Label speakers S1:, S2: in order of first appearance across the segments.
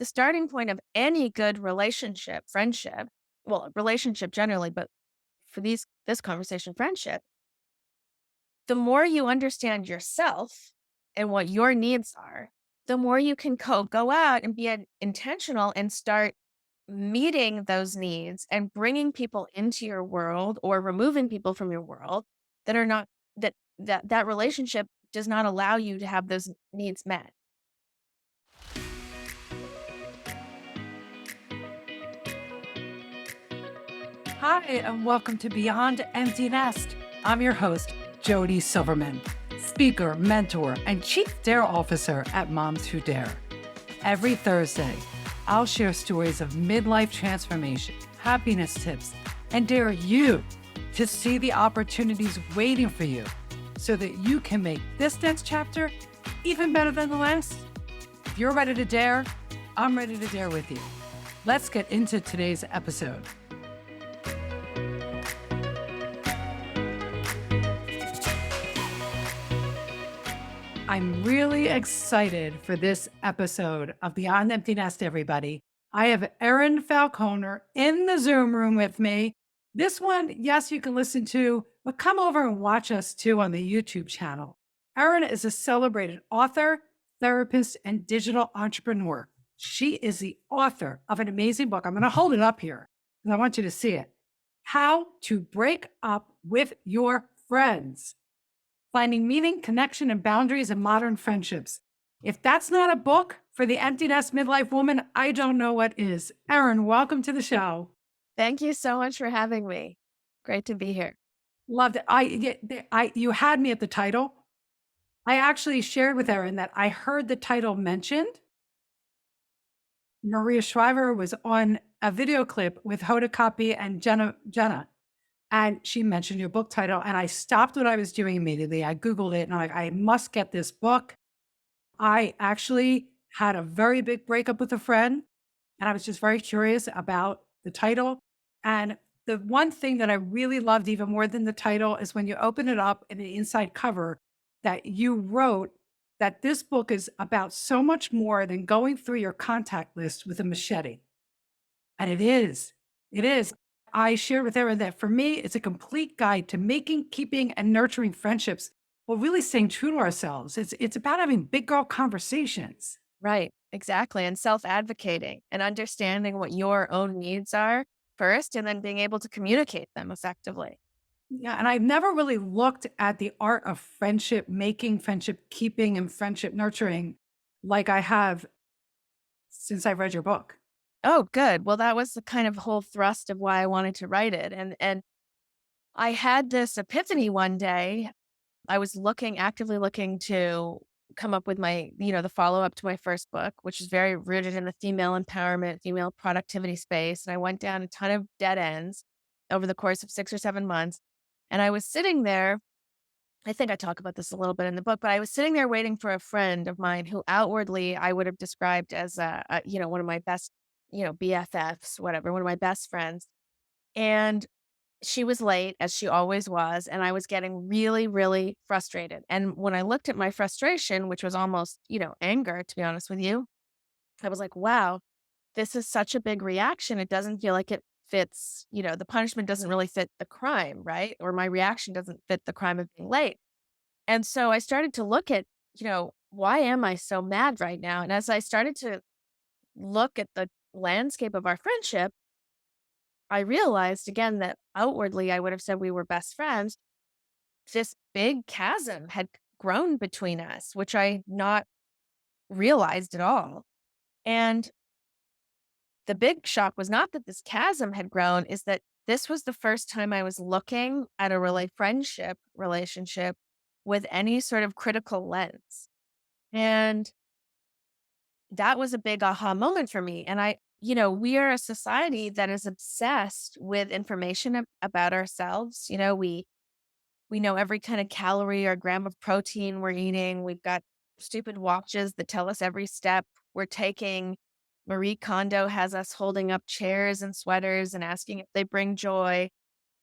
S1: the starting point of any good relationship, friendship, well, relationship generally, but for this conversation, friendship, the more you understand yourself and what your needs are, the more you can go out and be intentional and start meeting those needs and bringing people into your world or removing people from your world that are not that relationship does not allow you to have those needs met.
S2: Hi, and welcome to Beyond Empty Nest. I'm your host, Jodi Silverman, speaker, mentor, and Chief Dare Officer at Moms Who Dare. Every Thursday, I'll share stories of midlife transformation, happiness tips, and dare you to see the opportunities waiting for you so that you can make this next chapter even better than the last. If you're ready to dare, I'm ready to dare with you. Let's get into today's episode. I'm really excited for this episode of Beyond Empty Nest, everybody. I have Erin Falconer in the Zoom room with me. This one, yes, you can listen to, but come over and watch us too on the YouTube channel. Erin is a celebrated author, therapist, and digital entrepreneur. She is the author of an amazing book. I'm going to hold it up here and I want you to see it. How to Break Up with Your Friends. Finding meaning, connection, and boundaries in modern friendships. If that's not a book for the empty nest midlife woman, I don't know what is. Erin, welcome to the show.
S1: Thank you so much for having me. Great to be here.
S2: Loved it. You had me at the title. I actually shared with Erin that I heard the title mentioned. Maria Shriver was on a video clip with Hoda Kotb and Jenna. And she mentioned your book title, and I stopped what I was doing immediately. I Googled it, and I'm like, I must get this book. I actually had a very big breakup with a friend, and I was just very curious about the title. And the one thing that I really loved even more than the title is when you open it up in the inside cover that you wrote that this book is about so much more than going through your contact list with a machete. And it is. It is. I shared with Erin that for me, it's a complete guide to making, keeping, and nurturing friendships while really staying true to ourselves. It's about having big girl conversations.
S1: Right, exactly. And self-advocating and understanding what your own needs are first, and then being able to communicate them effectively.
S2: Yeah. And I've never really looked at the art of friendship making, friendship keeping, and friendship nurturing like I have since I've read your book.
S1: Oh, good. Well, that was the kind of whole thrust of why I wanted to write it. And I had this epiphany one day. I was actively looking to come up with the follow-up to my first book, which is very rooted in the female empowerment, female productivity space. And I went down a ton of dead ends over the course of 6 or 7 months. And I was sitting there. I think I talk about this a little bit in the book, but I was sitting there waiting for a friend of mine who outwardly I would have described as one of my best, BFFs, whatever, one of my best friends. And she was late, as she always was, and I was getting really, really frustrated. And when I looked at my frustration, which was almost, anger, to be honest with you, I was like, wow, this is such a big reaction. It doesn't feel like it fits, the punishment doesn't really fit the crime, right? Or my reaction doesn't fit the crime of being late. And so I started to look at, why am I so mad right now? And as I started to look at the landscape of our friendship, I realized again that outwardly I would have said we were best friends. This big chasm had grown between us, which I not realized at all. And the big shock was not that this chasm had grown, is that this was the first time I was looking at a friendship relationship with any sort of critical lens. And that was a big aha moment for me. And we are a society that is obsessed with information about ourselves. We know every kind of calorie or gram of protein we're eating. We've got stupid watches that tell us every step we're taking. Marie Kondo has us holding up chairs and sweaters and asking if they bring joy.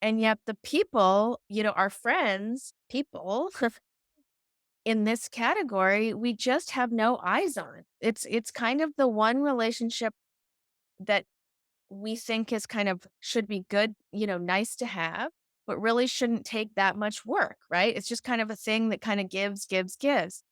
S1: And yet the people, our friends, people in this category, we just have no eyes on. It's kind of the one relationship that we think is kind of should be good, nice to have, but really shouldn't take that much work, right? It's just kind of a thing that kind of gives, gives, gives.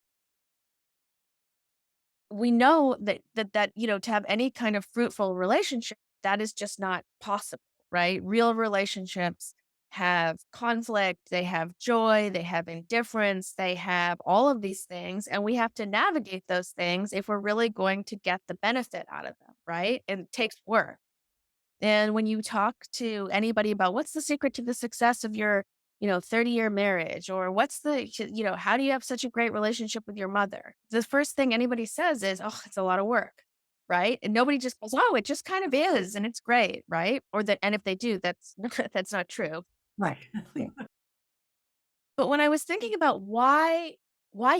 S1: We know that to have any kind of fruitful relationship, that is just not possible, right? Real relationships have conflict, they have joy, they have indifference, they have all of these things, and we have to navigate those things if we're really going to get the benefit out of them, right? And it takes work. And when you talk to anybody about what's the secret to the success of your, 30-year marriage, or what's how do you have such a great relationship with your mother? The first thing anybody says is, oh, it's a lot of work. Right. And nobody just goes, oh, it just kind of is. And it's great. Right. Or that, and if they do, that's, that's not true.
S2: Right.
S1: Yeah. But when I was thinking about why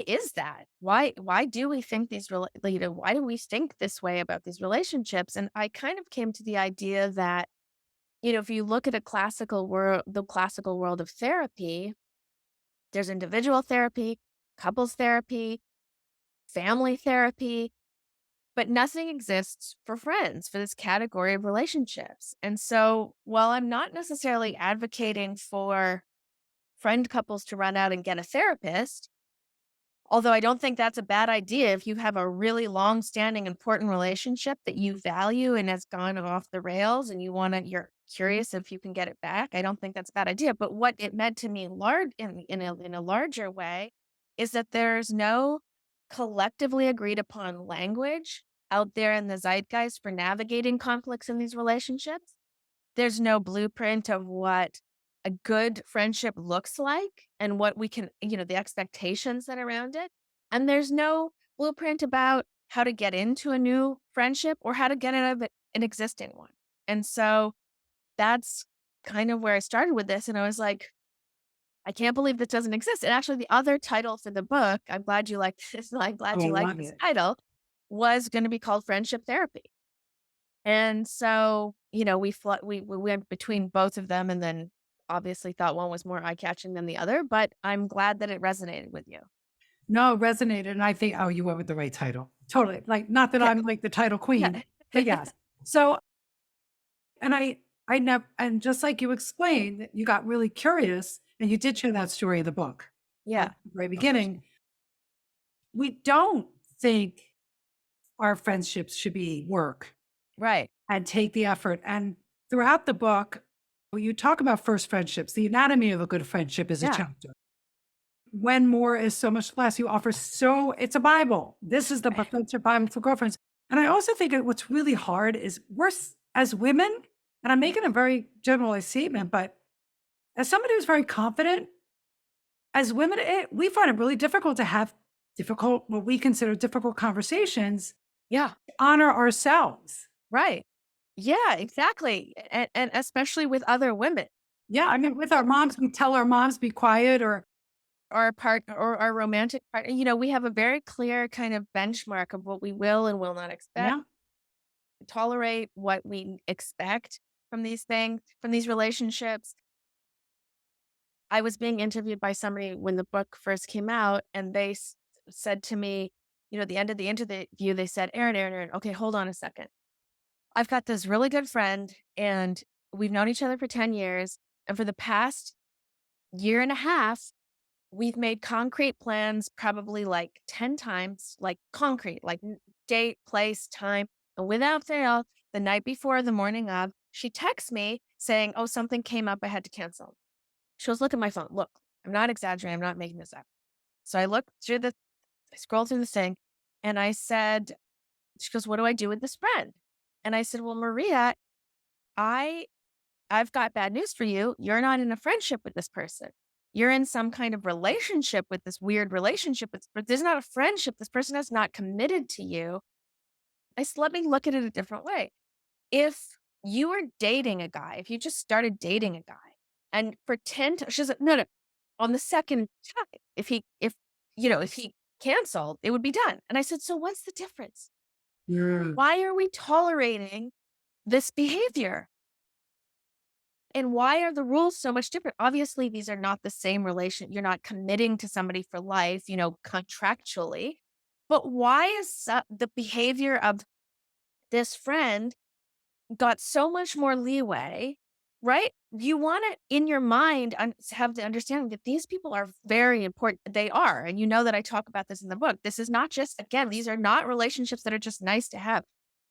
S1: is that? Why do we think why do we think this way about these relationships? And I kind of came to the idea that if you look at the classical world of therapy, there's individual therapy, couples therapy, family therapy, but nothing exists for friends, for this category of relationships. And so while I'm not necessarily advocating for friend couples to run out and get a therapist, although I don't think that's a bad idea if you have a really long-standing important relationship that you value and has gone off the rails and you're curious if you can get it back. I don't think that's a bad idea. But what it meant to me large in a larger way is that there's no collectively agreed upon language out there in the zeitgeist for navigating conflicts in these relationships. There's no blueprint of what a good friendship looks like and what we can, the expectations that are around it. And there's no blueprint about how to get into a new friendship or how to get out of an existing one. And so that's kind of where I started with this. And I was like, I can't believe this doesn't exist. And actually, the other title for the book, I'm glad you like this. I'm glad
S2: Oh, I
S1: you like
S2: love
S1: this
S2: it.
S1: title, was going to be called Friendship Therapy. And so, we went between both of them and then obviously thought one was more eye-catching than the other, but I'm glad that it resonated with you.
S2: No, it resonated, and I think, oh, you went with the right title. Totally. Like, not that
S1: Okay.
S2: I'm like the title queen,
S1: Yeah.
S2: but yes. So, and I never, and just like you explained, you got really curious and you did share that story of the book at
S1: Yeah.
S2: the very beginning. We don't think our friendships should be work
S1: Right.
S2: and take the effort. And throughout the book, when you talk about first friendships, the anatomy of a good friendship is a
S1: Yeah.
S2: chapter. When more is so much less, you offer it's a Bible. This is the friendship Bible for girlfriends. And I also think that what's really hard is as women, and I'm making a very generalized statement, but as somebody who's very confident, as women, we find it really difficult to have what we consider difficult conversations,
S1: Yeah.
S2: honor ourselves.
S1: Right. Yeah, exactly. And especially with other women
S2: Yeah, I mean, with our moms, we tell our moms be quiet or
S1: or our romantic partner. We have a very clear kind of benchmark of what we will and will not expect,
S2: yeah,
S1: tolerate what we expect from these things, from these relationships. I was being interviewed by somebody when the book first came out, and they said to me, at the end of the interview, they said, Aaron, okay, hold on a second. I've got this really good friend, and we've known each other for 10 years. And for the past year and a half, we've made concrete plans probably like 10 times, like concrete, like date, place, time. And without fail, the night before, the morning of, she texts me saying, oh, something came up. I had to cancel. She goes, look at my phone. Look, I'm not exaggerating. I'm not making this up. So I scrolled through this thing and I said, she goes, what do I do with this friend? And I said, well, Maria, I I've got bad news for you. You're not in a friendship with this person. You're in some kind of relationship with this weird relationship, but there's not a friendship. This person is not committed to you. I said, let me look at it a different way. If you were dating a guy, if you just started dating a guy and for 10 times, she's like, no, no, on the second time, if he canceled, it would be done. And I said, so what's the difference?
S2: yeah,
S1: Why are we tolerating this behavior? And why are the rules so much different? Obviously, these are not the same relation. You're not committing to somebody for life, contractually. But why is the behavior of this friend got so much more leeway, right? You want to, in your mind, have the understanding that these people are very important. They are. And you know that I talk about this in the book. This is not just, again, these are not relationships that are just nice to have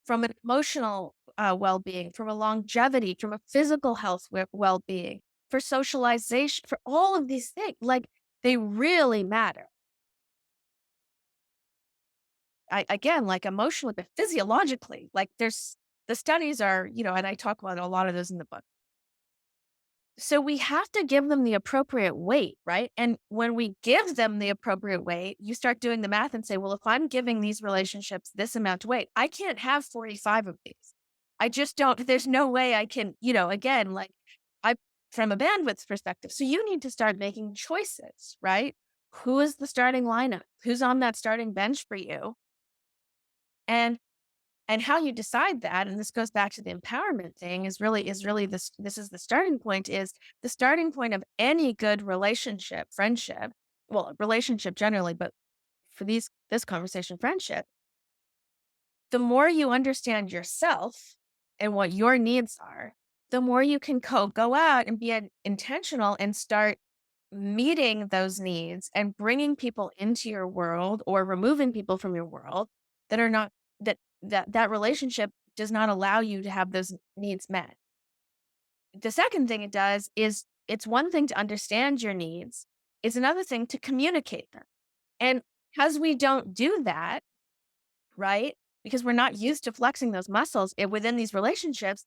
S1: from an emotional well being, from a longevity, from a physical health well being, for socialization, for all of these things. Like they really matter. Again, like emotionally, but physiologically, like there's the studies are, and I talk about a lot of those in the book. So we have to give them the appropriate weight, right? And when we give them the appropriate weight, you start doing the math and say, well, if I'm giving these relationships this amount of weight, I can't have 45 of these. I just don't, there's no way I can, again, like I, from a bandwidth perspective. So you need to start making choices, right? Who is the starting lineup? Who's on that starting bench for you? And how you decide that, and this goes back to the empowerment thing, is really this is the starting point, is the starting point of any good relationship, friendship, well, relationship generally, but for this conversation, friendship, the more you understand yourself and what your needs are, the more you can go out and be intentional and start meeting those needs and bringing people into your world or removing people from your world that are not that relationship does not allow you to have those needs met. The second thing it does is it's one thing to understand your needs, it's another thing to communicate them. And because we don't do that, right? Because we're not used to flexing those muscles within these relationships,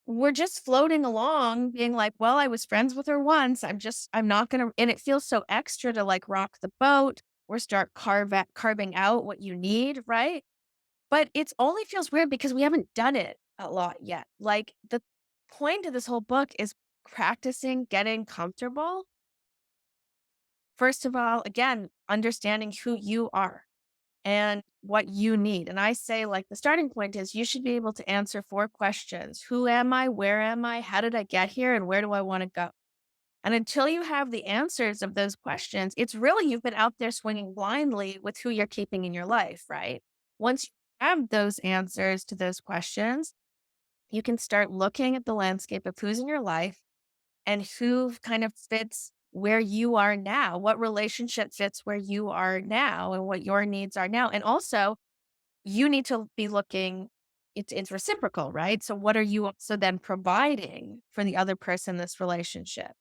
S1: we're just floating along being like, well, I was friends with her once. I'm not going to, and it feels so extra to like rock the boat or start carving out what you need. Right. But it's only feels weird because we haven't done it a lot yet. Like the point of this whole book is practicing getting comfortable. First of all, again, understanding who you are and what you need. And I say, like, the starting point is you should be able to answer 4 questions. Who am I? Where am I? How did I get here? And where do I want to go? And until you have the answers of those questions, it's really you've been out there swinging blindly with who you're keeping in your life, right? Once you have those answers to those questions, you can start looking at the landscape of who's in your life and who kind of fits where you are now, what relationship fits where you are now and what your needs are now. And also, you need to be looking, it's reciprocal, right? So what are you also then providing for the other person in this relationship?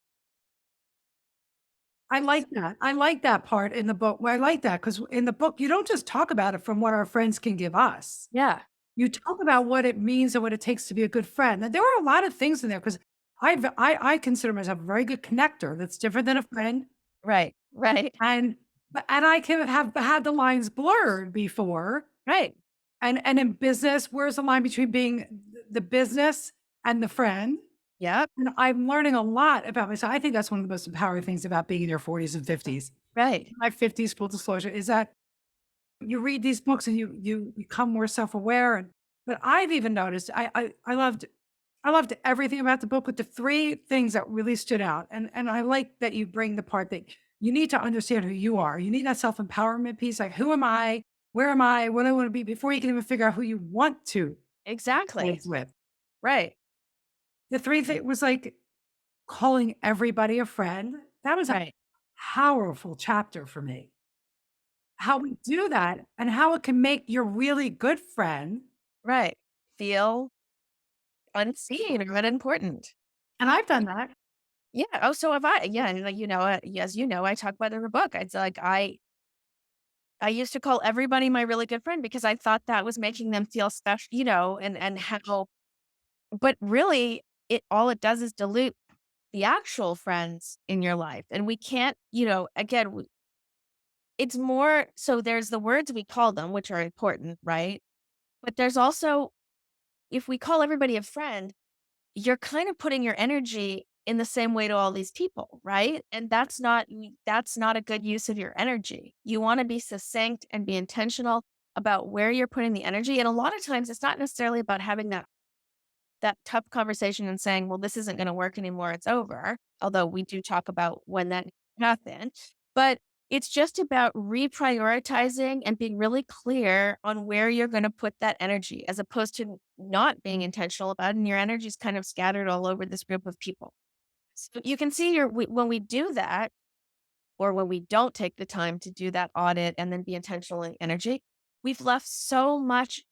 S2: I like that. I like that part in the book. Well, I like that because in the book, you don't just talk about it from what our friends can give us.
S1: Yeah.
S2: You talk about what it means and what it takes to be a good friend. And there are a lot of things in there because I consider myself a very good connector. That's different than a friend.
S1: Right. Right.
S2: And I can have had the lines blurred before.
S1: Right.
S2: And in business, where's the line between being the business and the friend?
S1: Yep.
S2: And I'm learning a lot about myself. I think that's one of the most empowering things about being in your 40s and 50s.
S1: Right.
S2: My 50s, full disclosure, is that you read these books and you become more self-aware. And but I've even noticed I loved everything about the book, but the 3 things that really stood out, and I like that you bring the part that you need to understand who you are. You need that self-empowerment piece, like, "Who am I? Where am I? What do I wanna be?" Before you can even figure out who you want to live
S1: Exactly.
S2: with.
S1: Right.
S2: The 3 thing was, like, calling everybody a friend. That was a
S1: Right.
S2: powerful chapter for me. How we do that and how it can make your really good friend,
S1: Right. Feel unseen or unimportant.
S2: and I've done that.
S1: Yeah. Oh, so have I. Yeah. And like, as you know, I talk about it in the book. It's like I used to call everybody my really good friend because I thought that was making them feel special, and how, but really all it does is dilute the actual friends in your life. And we can't, again, it's more so there's the words we call them, which are important, right? But there's also, if we call everybody a friend, you're kind of putting your energy in the same way to all these people, right? And that's not a good use of your energy. You want to be succinct and be intentional about where you're putting the energy. And a lot of times it's not necessarily about having that that tough conversation and saying, well, this isn't going to work anymore. It's over. Although we do talk about when that happened, but it's just about reprioritizing and being really clear on where you're going to put that energy as opposed to not being intentional about it. And your energy is kind of scattered all over this group of people. So you can see when we do that, or when we don't take the time to do that audit and then be intentional in energy, we've left so much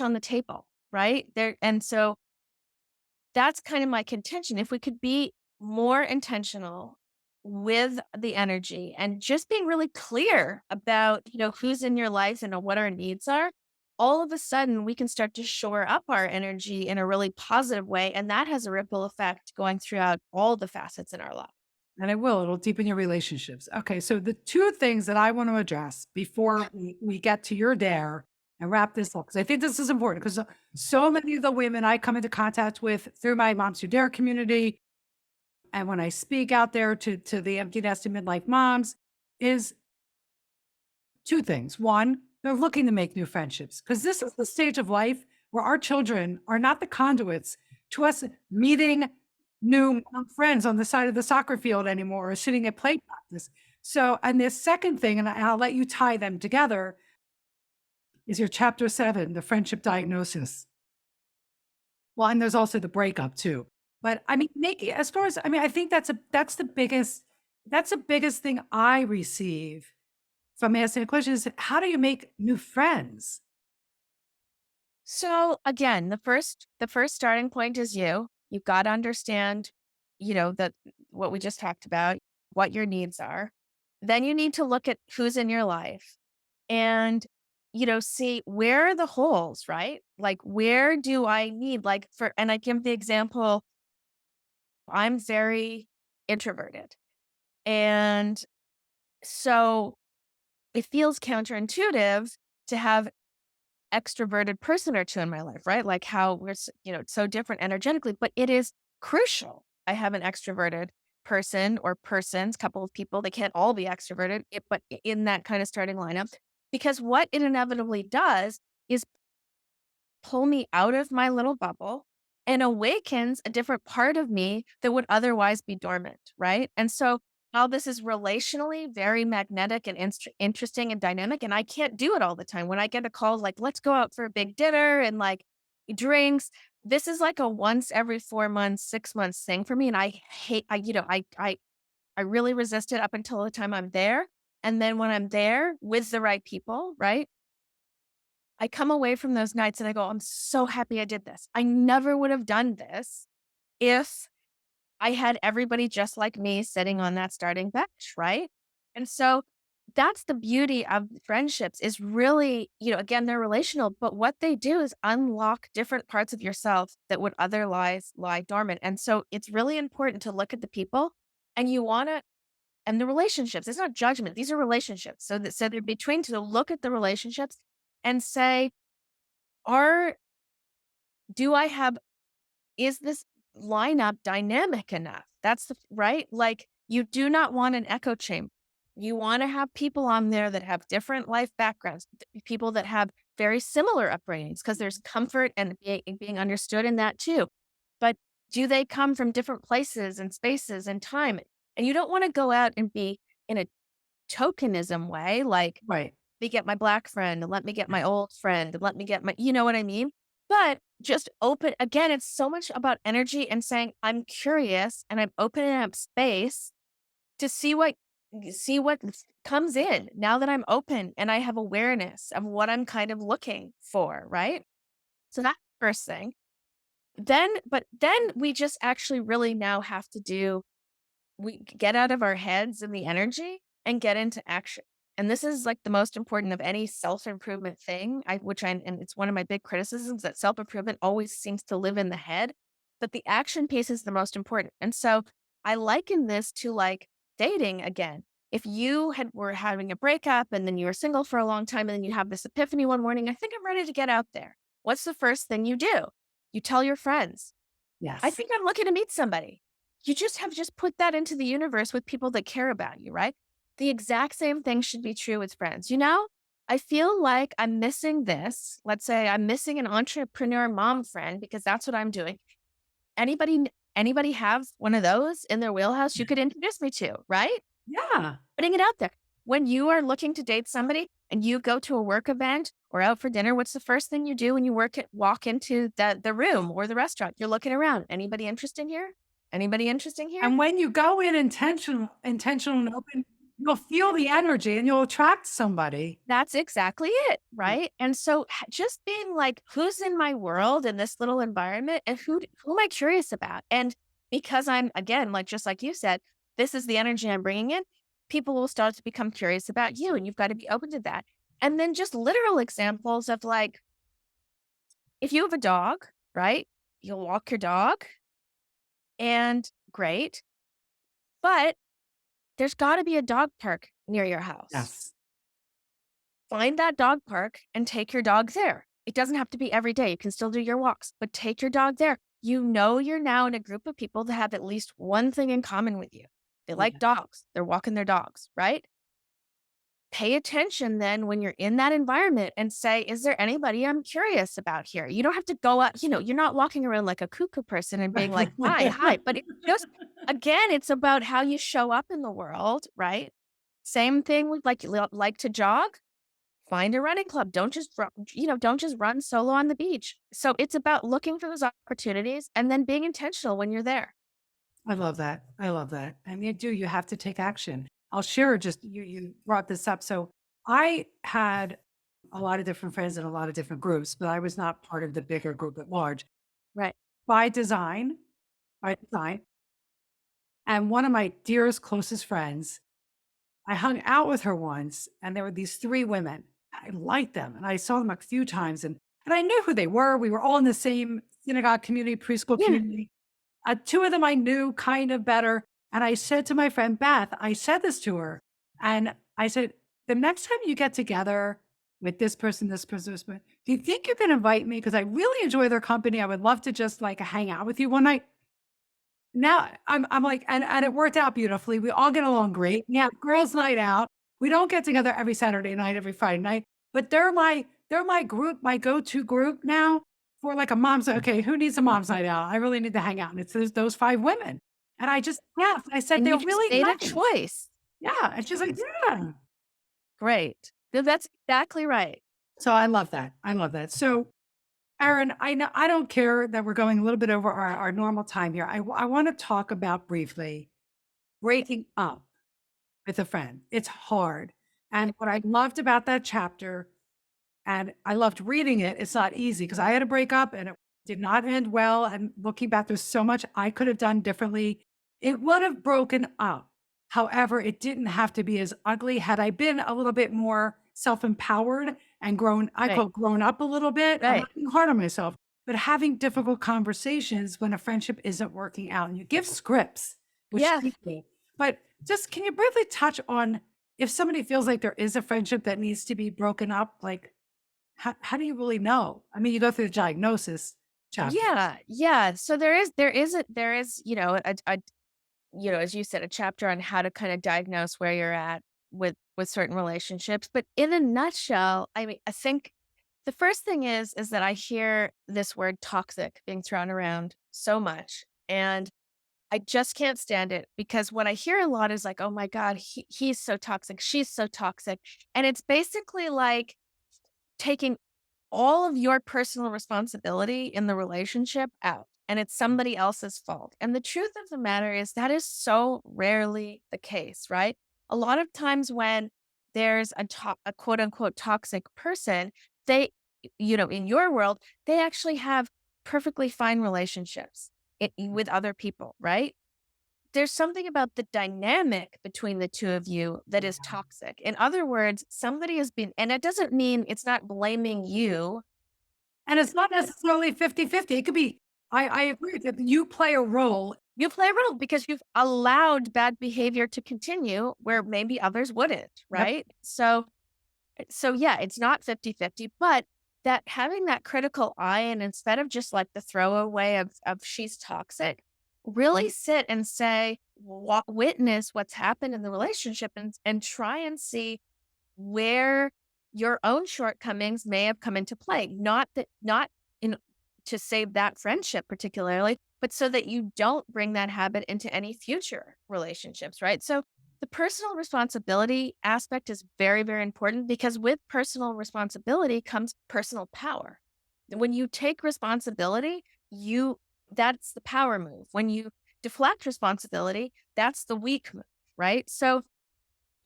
S1: on the table, right? There and so that's kind of my contention. If we could be more intentional with the energy and just being really clear about, who's in your life and what our needs are, all of a sudden we can start to shore up our energy in a really positive way. And that has a ripple effect going throughout all the facets in our life.
S2: And it will, it'll deepen your relationships. Okay, so the two things that I want to address before we get to your dare and wrap this up, because I think this is important because so many of the women I come into contact with through my Moms Who Dare community, and when I speak out there to the empty nest and midlife moms, is two things. One, they're looking to make new friendships because this is the stage of life where our children are not the conduits to us meeting new friends on the side of the soccer field anymore or sitting at play practice. So, and this second thing, and I'll let you tie them together, is your chapter 7, the friendship diagnosis. Well, and there's also the breakup too. But I mean, as far as I think that's the biggest thing I receive from asking the question is how do you make new friends?
S1: So again, the first starting point is you. You've got to understand, that what we just talked about, what your needs are. Then you need to look at who's in your life and see where are the holes, right? Like where do I need and I give the example, I'm very introverted. And so it feels counterintuitive to have extroverted person or two in my life, right? Like how so different energetically, but it is crucial. I have an extroverted person or persons, couple of people. They can't all be extroverted, but in that kind of starting lineup, because what it inevitably does is pull me out of my little bubble and awakens a different part of me that would otherwise be dormant, right? And so while this is relationally very magnetic and interesting and dynamic, and I can't do it all the time. When I get a call like, let's go out for a big dinner and like drinks, this is like a once every 4 months, 6 months thing for me. And I hate, I really resist it up until the time I'm there. And then when I'm there with the right people, right? I come away from those nights and I go, I'm so happy I did this. I never would have done this if I had everybody just like me sitting on that starting bench, right? And so that's the beauty of friendships is really, again, they're relational, but what they do is unlock different parts of yourself that would otherwise lie dormant. And so it's really important to look at the people and you want to, and the relationships, it's not judgment. These are relationships. So they're between to look at the relationships and say, are do I have is this lineup dynamic enough? That's the right? Like, you do not want an echo chamber. You wanna have people on there that have different life backgrounds, people that have very similar upbringings, because there's comfort and being understood in that too. But do they come from different places and spaces and time? And you don't wanna go out and be in a tokenism way, like
S2: Right.
S1: me get my black friend, and let me get my old friend, and let me get my you know what I mean? But just open again, it's so much about energy and saying, I'm curious and I'm opening up space to see what comes in now that I'm open and I have awareness of what I'm kind of looking for, right? So that's the first thing. Then we just actually really now have to we get out of our heads and the energy and get into action. And this is like the most important of any self-improvement thing. And it's one of my big criticisms that self-improvement always seems to live in the head, but the action piece is the most important. And so I liken this to like dating again. If you were having a breakup and then you were single for a long time and then you have this epiphany one morning, I think I'm ready to get out there. What's the first thing you do? You tell your friends, I
S2: Yes.
S1: think I'm looking to meet somebody. You just put that into the universe with people that care about you, right? The exact same thing should be true with friends, you know? I feel like I'm missing this. Let's say I'm missing an entrepreneur mom friend because that's what I'm doing. Anybody have one of those in their wheelhouse you could introduce me to, right?
S2: Yeah.
S1: Putting it out there. When you are looking to date somebody and you go to a work event or out for dinner, what's the first thing you do when you walk into the room or the restaurant? You're looking around. Anybody interesting here? Anybody interesting here?
S2: And when you go in intentional and open, you'll feel the energy and you'll attract somebody.
S1: That's exactly it,
S2: Yeah.
S1: right? And so just being like, who's in my world in this little environment and who am I curious about? And because I'm again, like just like you said, this is the energy I'm bringing in, people will start to become curious about you and you've got to be open to that. And then just literal examples of like, if you have a dog, right? You'll walk your dog and great, but there's got to be a dog park near your house.
S2: Yes.
S1: Find that dog park and take your dog there. It doesn't have to be every day. You can still do your walks, but take your dog there. You know, you're now in a group of people that have at least one thing in common with you. They like
S2: Yeah.
S1: dogs. They're walking their dogs, right? Pay attention then when you're in that environment and say, is there anybody I'm curious about here? You don't have to go up, you're not walking around like a cuckoo person and being like, hi, hi. But it's just, again, it's about how you show up in the world, right? Same thing with like, like to jog. Find a running club. Don't just run solo on the beach. So it's about looking for those opportunities and then being intentional when you're there.
S2: I love that. I love that. And you have to take action. I'll share just you brought this up. So I had a lot of different friends in a lot of different groups, but I was not part of the bigger group at large
S1: Right.
S2: by design, by design. And one of my dearest, closest friends, I hung out with her once, and there were these 3 women. I liked them, and I saw them a few times, and I knew who they were. We were all in the same synagogue community, preschool
S1: Yeah.
S2: community. 2 of them I knew kind of better, and I said to my friend Beth, I said this to her, and I said, "The next time you get together with this person, this person, do you think you can invite me? Because I really enjoy their company. I would love to just, like, hang out with you one night." Now I'm like and it worked out beautifully. We all get along great. Yeah, girls' night out. We don't get together every Saturday night, every Friday night, but they're my group, my go-to group now for like a mom's okay, who needs a mom's night out? I really need to hang out. And it's those 5 women. And I just laughed. I said,
S1: And
S2: "They're
S1: you just
S2: really
S1: made a
S2: nice."
S1: choice.
S2: Yeah. And she's like, "Yeah."
S1: Great. That's exactly right.
S2: So I love that. I love that. So Erin, I know I don't care that we're going a little bit over our normal time here. I want to talk about briefly breaking up with a friend. It's hard. And what I loved about that chapter, and I loved reading it, it's not easy because I had to break up and it did not end well. And looking back, there's so much I could have done differently. It would have broken up. However, it didn't have to be as ugly. Had I been a little bit more self-empowered and grown, I
S1: Right.
S2: quote, grown up a little bit. I'm
S1: Right.
S2: not being hard on myself, but having difficult conversations when a friendship isn't working out. And you give scripts, which
S1: Yeah.
S2: she did. But just can you briefly touch on if somebody feels like there is a friendship that needs to be broken up, like how do you really know? I mean, you go through the diagnosis chapter.
S1: Yeah. Yeah. So there is, as you said, a chapter on how to kind of diagnose where you're at with certain relationships. But in a nutshell, I mean, I think the first thing is that I hear this word toxic being thrown around so much. And I just can't stand it because what I hear a lot is like, oh my God, he's so toxic. She's so toxic. And it's basically like taking all of your personal responsibility in the relationship out and it's somebody else's fault. And the truth of the matter is that is so rarely the case, right? A lot of times when there's a quote unquote toxic person, they, in your world, they actually have perfectly fine relationships with other people, right? There's something about the dynamic between the 2 of you that is toxic. In other words, somebody has been and it doesn't mean it's not blaming you.
S2: And it's not necessarily 50-50. It could be I agree that you play a role.
S1: You play a role because you've allowed bad behavior to continue where maybe others wouldn't,
S2: Yep.
S1: right? So yeah, it's not 50-50, but that having that critical eye and instead of just like the throwaway of she's toxic, really sit and say, witness what's happened in the relationship and try and see where your own shortcomings may have come into play. Not in to save that friendship particularly, but so that you don't bring that habit into any future relationships, right? So the personal responsibility aspect is very, very important because with personal responsibility comes personal power. When you take responsibility, you that's the power move. When you deflect responsibility, that's the weak move, right? So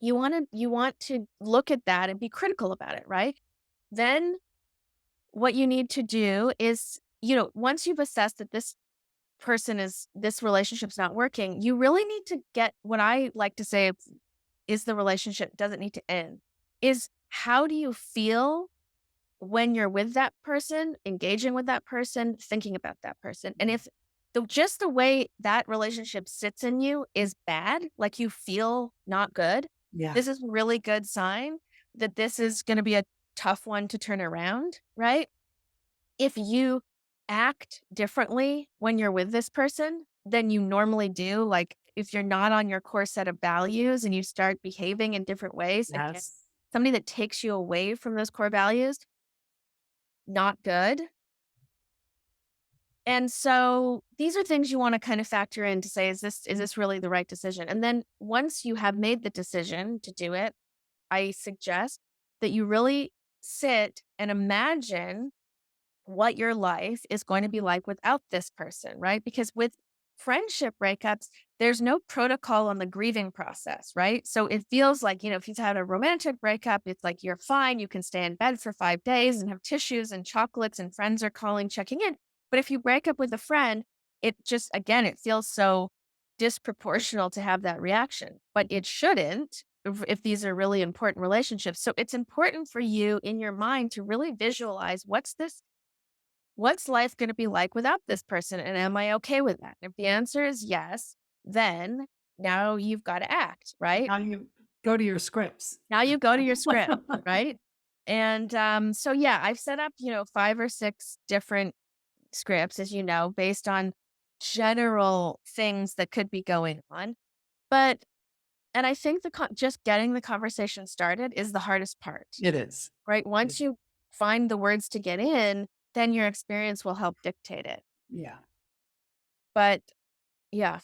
S1: you want to look at that and be critical about it, right? Then what you need to do is, once you've assessed that this relationship's not working, you really need to get what I like to say is the relationship doesn't need to end. Is how do you feel when you're with that person, engaging with that person, thinking about that person? And if just the way that relationship sits in you is bad, like you feel not good,
S2: Yeah.
S1: this is a really good sign that this is going to be a tough one to turn around, right? If you act differently when you're with this person than you normally do, like if you're not on your core set of values and you start behaving in different ways, again,
S2: Yes.
S1: somebody that takes you away from those core values, not good. And so these are things you want to kind of factor in to say, is this really the right decision? And then once you have made the decision to do it, I suggest that you really sit and imagine what your life is going to be like without this person, right? Because with friendship breakups, there's no protocol on the grieving process, right? So it feels like, if you've had a romantic breakup, it's like you're fine. You can stay in bed for 5 days and have tissues and chocolates and friends are calling, checking in. But if you break up with a friend, it just, again, it feels so disproportional to have that reaction, but it shouldn't if these are really important relationships. So it's important for you in your mind to really visualize what's life going to be like without this person? And am I okay with that? If the answer is yes, then now you've got to act, right?
S2: Now you go to your scripts.
S1: Now you go to your script, right? And so, yeah, I've set up, 5 or 6 different scripts, as you know, based on general things that could be going on. But, and I think just getting the conversation started is the hardest part,
S2: It is.
S1: right? Once you find the words to get in, then your experience will help dictate it.
S2: Yeah.
S1: But yeah,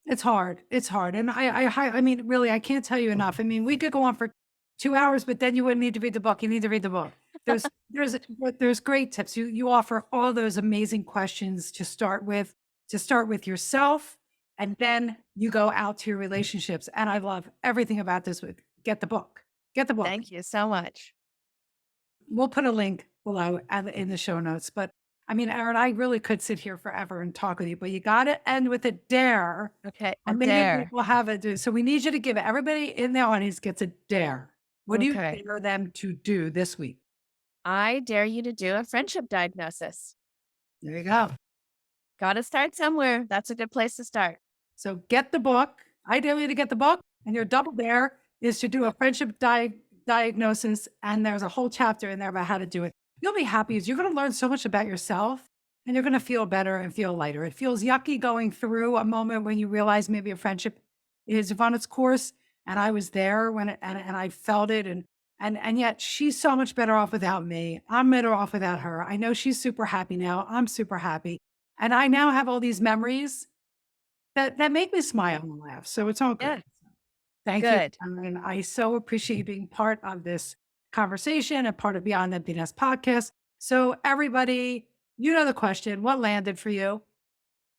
S2: It's hard. It's hard. And I mean, really, I can't tell you enough. I mean, we could go on for 2 hours, but then you wouldn't need to read the book. You need to read the book. There's great tips. You offer all those amazing questions to start with yourself, and then you go out to your relationships. And I love everything about this. With Get the book. Get the book.
S1: thank you so much.
S2: We'll put a link below in the show notes. But I mean, Erin, I really could sit here forever and talk with you, but you got to end with a dare.
S1: Okay,
S2: How
S1: a
S2: many
S1: dare.
S2: people have a do? So we need you to give it. Everybody in the audience gets a dare. What do you
S1: Okay.
S2: dare them to do this week?
S1: I dare you to do a friendship diagnosis.
S2: There you go.
S1: Got to start somewhere. That's a good place to start.
S2: So get the book. I dare you to get the book. And your double dare is to do a friendship diagnosis. And there's a whole chapter in there about how to do it. You'll be happy as you're going to learn so much about yourself and you're going to feel better and feel lighter. It feels yucky going through a moment when you realize maybe a friendship is on its course. And I was there when and I felt it. And yet she's so much better off without me. I'm better off without her. I know she's super happy now. I'm super happy. And I now have all these memories that make me smile and laugh. So it's all
S1: Yeah,
S2: good. Thank you.
S1: good.
S2: And I so appreciate you being part of this conversation and part of Beyond Emptiness podcast. So everybody, you know the question, what landed for you?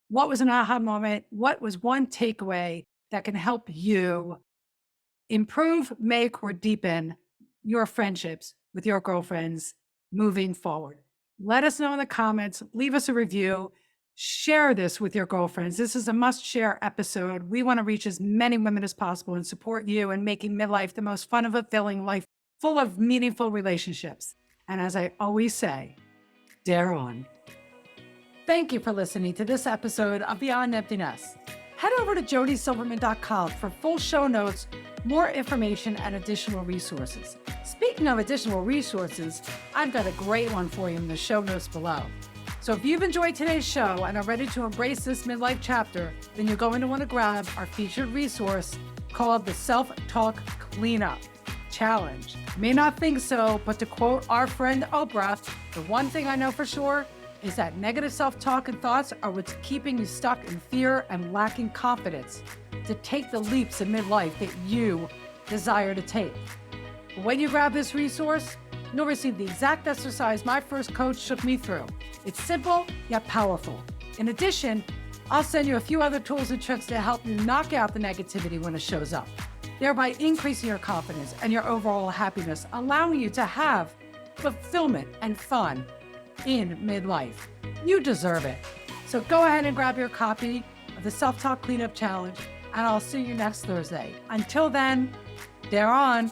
S2: What was an aha moment? What was one takeaway that can help you improve, make, or deepen your friendships with your girlfriends moving forward? Let us know in the comments. Leave us a review. Share this with your girlfriends. This is a must share episode. We want to reach as many women as possible and support you in making midlife the most fun and fulfilling life full of meaningful relationships. And as I always say, dare on. Thank you for listening to this episode of Beyond Emptiness. Head over to jodisilverman.com for full show notes, more information, and additional resources. Speaking of additional resources, I've got a great one for you in the show notes below. So if you've enjoyed today's show and are ready to embrace this midlife chapter, then you're going to want to grab our featured resource called the Self-Talk Cleanup. challenge. You may not think so, but to quote our friend Oprah, the one thing I know for sure is that negative self-talk and thoughts are what's keeping you stuck in fear and lacking confidence to take the leaps in midlife that you desire to take. When you grab this resource, you'll receive the exact exercise my first coach took me through. It's simple, yet powerful. In addition, I'll send you a few other tools and tricks to help you knock out the negativity when it shows up, thereby increasing your confidence and your overall happiness, allowing you to have fulfillment and fun in midlife. You deserve it. So go ahead and grab your copy of the Self-Talk Cleanup Challenge, and I'll see you next Thursday. Until then, they're on.